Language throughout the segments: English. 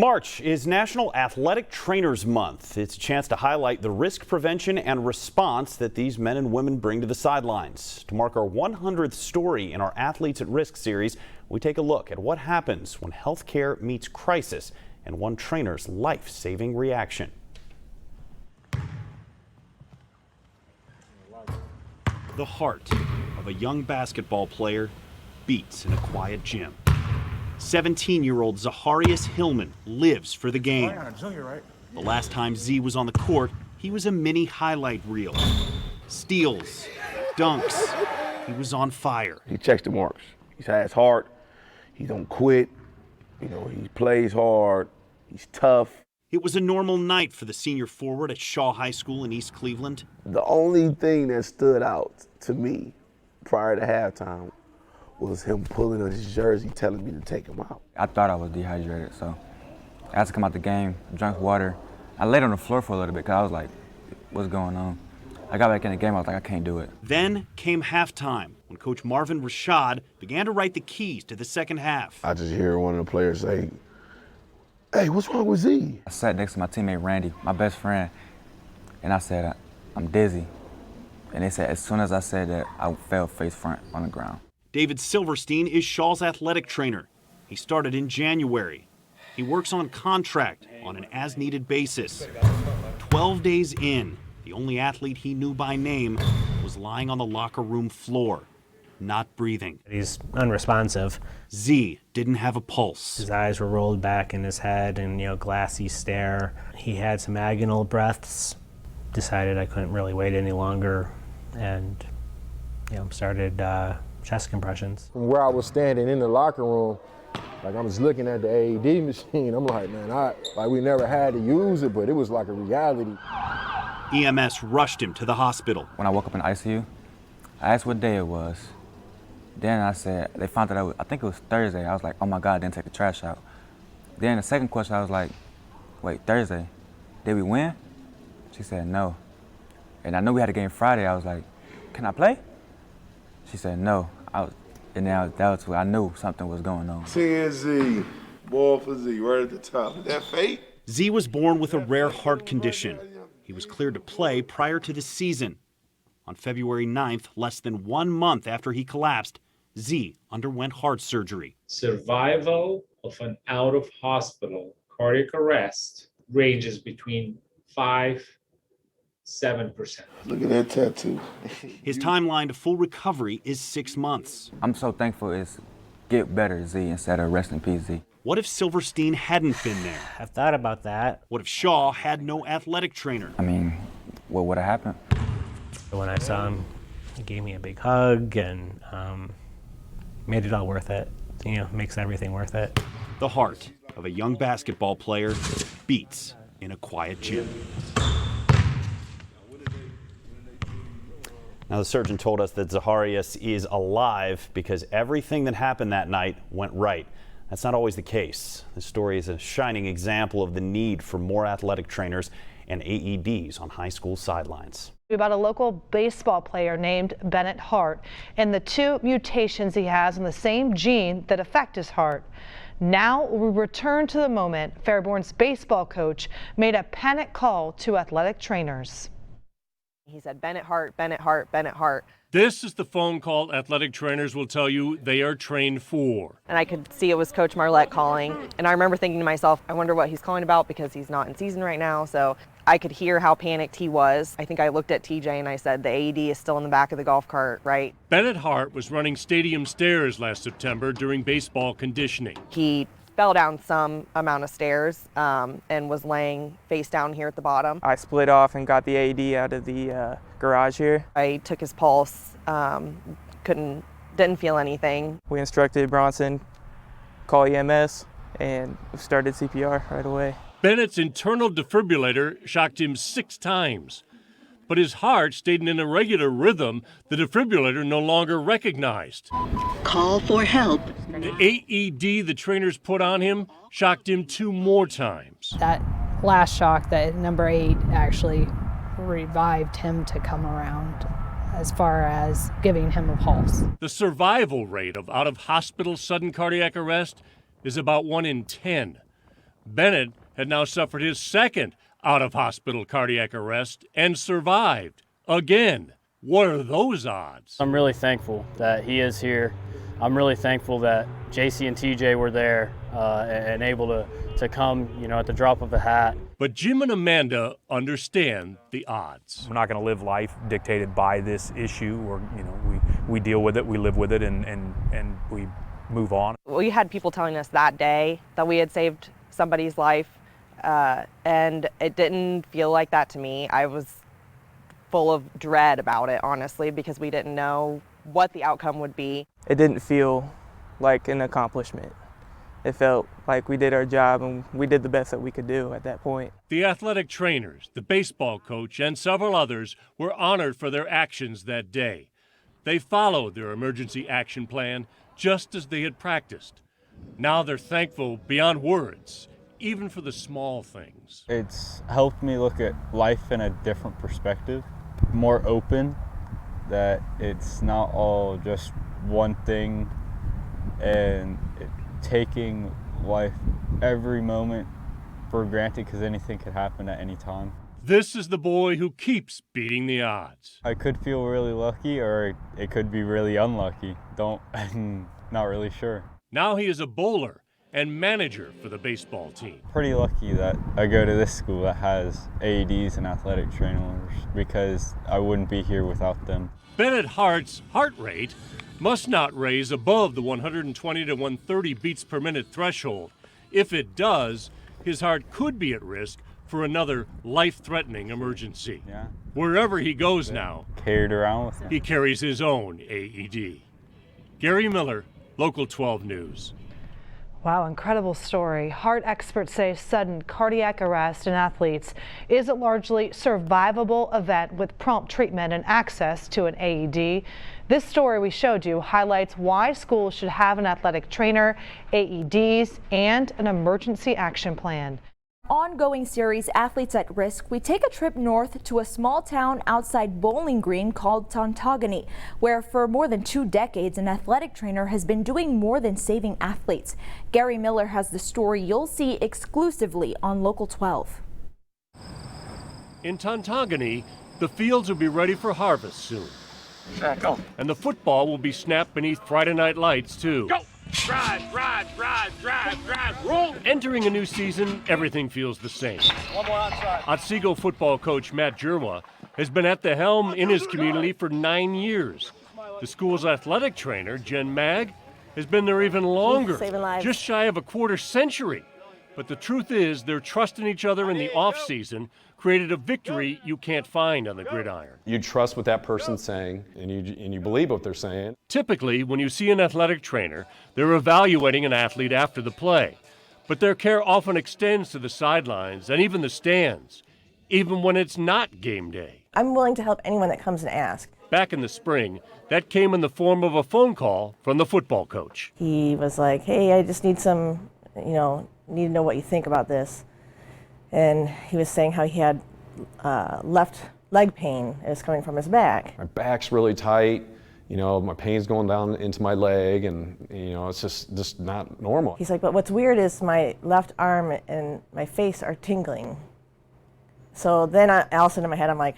March is National Athletic Trainers Month. It's a chance to highlight the risk prevention and response that these men and women bring to the sidelines. To mark our 100th story in our Athletes at Risk series, we take a look at what happens when healthcare meets crisis and one trainer's life-saving reaction. The heart of a young basketball player beats in a quiet gym. 17-year-old Zaharias Hillman lives for the game. The last time Z was on the court, he was a mini highlight reel. Steals, dunks, he was on fire. He checks the marks. He has heart, he don't quit, he plays hard, he's tough. It was a normal night for the senior forward at Shaw High School in East Cleveland. The only thing that stood out to me prior to halftime was him pulling on his jersey, telling me to take him out. I thought I was dehydrated, so I had to come out the game, drank water. I laid on the floor for a little bit because I was like, what's going on? I got back in the game, I was like, I can't do it. Then came halftime, when Coach Marvin Rashad began to write the keys to the second half. I just hear one of the players say, "Hey, what's wrong with Z?" I sat next to my teammate Randy, my best friend, and I said, I'm dizzy. And they said, as soon as I said that, I fell face front on the ground. David Silverstein is Shaw's athletic trainer. He started in January. He works on contract on an as-needed basis. 12 days in, the only athlete he knew by name was lying on the locker room floor, not breathing. He's unresponsive. Z didn't have a pulse. His eyes were rolled back in his head and, glassy stare. He had some agonal breaths. Decided I couldn't really wait any longer and, started chest compressions. From where I was standing in the locker room, I'm just looking at the AED machine. I'm like, man, we never had to use it, but it was like a reality. EMS rushed him to the hospital. When I woke up in the ICU, I asked what day it was. Then I said, they found out I think it was Thursday. I was like, oh my God, I didn't take the trash out. Then the second question, I was like, wait, Thursday, did we win? She said no. And I knew we had a game Friday. I was like, can I play? She said no. That was when I knew something was going on. TNZ, ball for Z, right at the top. Is that fate? Z was born with a rare heart condition. He was cleared to play prior to the season. On February 9th, less than 1 month after he collapsed, Z underwent heart surgery. Survival of an out-of-hospital cardiac arrest ranges between 5-7%. Look at that tattoo. His timeline to full recovery is 6 months. I'm so thankful it's get better Z instead of rest in peace Z. What if Silverstein hadn't been there? I've thought about that. What if Shaw had no athletic trainer? I mean, what would have happened? When I saw him, he gave me a big hug and made it all worth it. Makes everything worth it. The heart of a young basketball player beats in a quiet gym. Now, the surgeon told us that Zaharias is alive because everything that happened that night went right. That's not always the case. This story is a shining example of the need for more athletic trainers and AEDs on high school sidelines. About a local baseball player named Bennett Hart and the 2 mutations he has in the same gene that affect his heart. Now we return to the moment Fairborn's baseball coach made a panic call to athletic trainers. He said, Bennett Hart, Bennett Hart, Bennett Hart. This is the phone call athletic trainers will tell you they are trained for. And I could see it was Coach Marlette calling. And I remember thinking to myself, I wonder what he's calling about because he's not in season right now. So I could hear how panicked he was. I think I looked at TJ and I said, the AED is still in the back of the golf cart, right? Bennett Hart was running stadium stairs last September during baseball conditioning. He fell down some amount of stairs and was laying face down here at the bottom. I split off and got the AED out of the garage here. I took his pulse, didn't feel anything. We instructed Bronson, call EMS, and started CPR right away. Bennett's internal defibrillator shocked him 6 times, but his heart stayed in an irregular rhythm the defibrillator no longer recognized. Call for help. The AED the trainers put on him shocked him 2 more times. That last shock, that number 8, actually revived him to come around as far as giving him a pulse. The survival rate of out-of-hospital sudden cardiac arrest is about 1 in 10. Bennett had now suffered his second out-of-hospital cardiac arrest and survived again. What are those odds? I'm really thankful that he is here. I'm really thankful that JC and TJ were there and able to come, at the drop of a hat. But Jim and Amanda understand the odds. We're not going to live life dictated by this issue. Or we deal with it, we live with it, and we move on. We had people telling us that day that we had saved somebody's life, and it didn't feel like that to me. I was full of dread about it, honestly, because we didn't know what the outcome would be. It didn't feel like an accomplishment. It felt like we did our job and we did the best that we could do at that point. The athletic trainers, the baseball coach, and several others were honored for their actions that day. They followed their emergency action plan just as they had practiced. Now they're thankful beyond words, even for the small things. It's helped me look at life in a different perspective, more open, that it's not all just one thing, and taking life every moment for granted because anything could happen at any time. This is the boy who keeps beating the odds. I could feel really lucky or it could be really unlucky. I'm not really sure. Now he is a bowler and manager for the baseball team. Pretty lucky that I go to this school that has AEDs and athletic trainers because I wouldn't be here without them. Bennett Hart's heart rate must not raise above the 120 to 130 beats per minute threshold. If it does, his heart could be at risk for another life-threatening emergency. Yeah. Wherever he goes now, carried around with him. He carries his own AED. Gary Miller, Local 12 News. Wow, incredible story. Heart experts say sudden cardiac arrest in athletes is a largely survivable event with prompt treatment and access to an AED. This story we showed you highlights why schools should have an athletic trainer, AEDs, and an emergency action plan. Ongoing series Athletes at Risk, we take a trip north to a small town outside Bowling Green called Tontogany, where for more than 2 decades an athletic trainer has been doing more than saving athletes. Gary Miller has the story you'll see exclusively on Local 12. In Tontogany, the fields will be ready for harvest soon. Go. And the football will be snapped beneath Friday night lights too. Go! Drive, roll! Entering a new season, everything feels the same. One more outside. Otsego football coach Matt Jerwa has been at the helm in his community for 9 years. The school's athletic trainer, Jen Mag, has been there even longer, just shy of a quarter century. But the truth is, their trust in each other in the off-season created a victory you can't find on the gridiron. You trust what that person's saying, and you believe what they're saying. Typically, when you see an athletic trainer, they're evaluating an athlete after the play. But their care often extends to the sidelines and even the stands, even when it's not game day. I'm willing to help anyone that comes and asks. Back in the spring, that came in the form of a phone call from the football coach. He was like, hey, I just need some, need to know what you think about this. And he was saying how he had left leg pain. It was coming from his back. My back's really tight. My pain's going down into my leg, and it's just not normal. He's like, but what's weird is my left arm and my face are tingling. So then all of a sudden in my head, I'm like,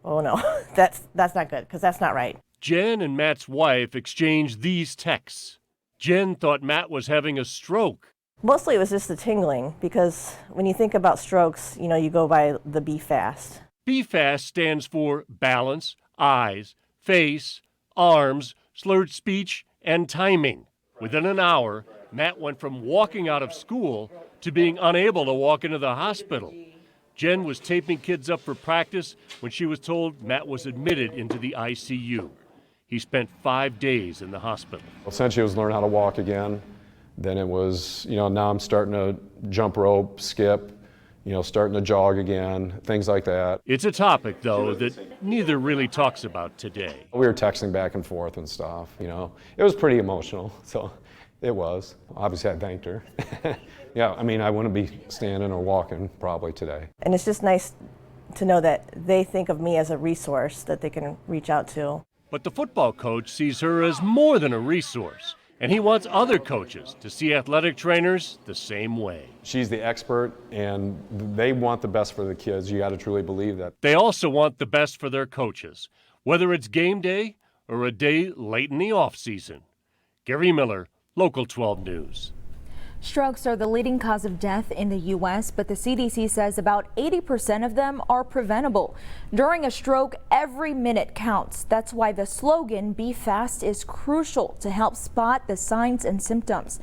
oh no, that's not good, because that's not right. Jen and Matt's wife exchanged these texts. Jen thought Matt was having a stroke. Mostly it was just the tingling, because when you think about strokes, you go by the BFAST. BFAST stands for balance, eyes, face, arms, slurred speech, and timing. Within an hour, Matt went from walking out of school to being unable to walk into the hospital. Jen was taping kids up for practice when she was told Matt was admitted into the ICU. He spent 5 days in the hospital. Essentially, it was learn how to walk again. Then it was, now I'm starting to jump rope, skip, starting to jog again, things like that. It's a topic, though, that neither really talks about today. We were texting back and forth and stuff, It was pretty emotional, so it was. Obviously, I thanked her. Yeah, I wouldn't be standing or walking probably today. And it's just nice to know that they think of me as a resource that they can reach out to. But the football coach sees her as more than a resource, And he wants other coaches to see athletic trainers the same way. She's the expert, and they want the best for the kids. You got to truly believe that. They also want the best for their coaches, whether it's game day or a day late in the off-season. Gary Miller, Local 12 News. Strokes are the leading cause of death in the U.S., but the CDC says about 80% of them are preventable. During a stroke, every minute counts. That's why the slogan, "Be Fast," is crucial to help spot the signs and symptoms.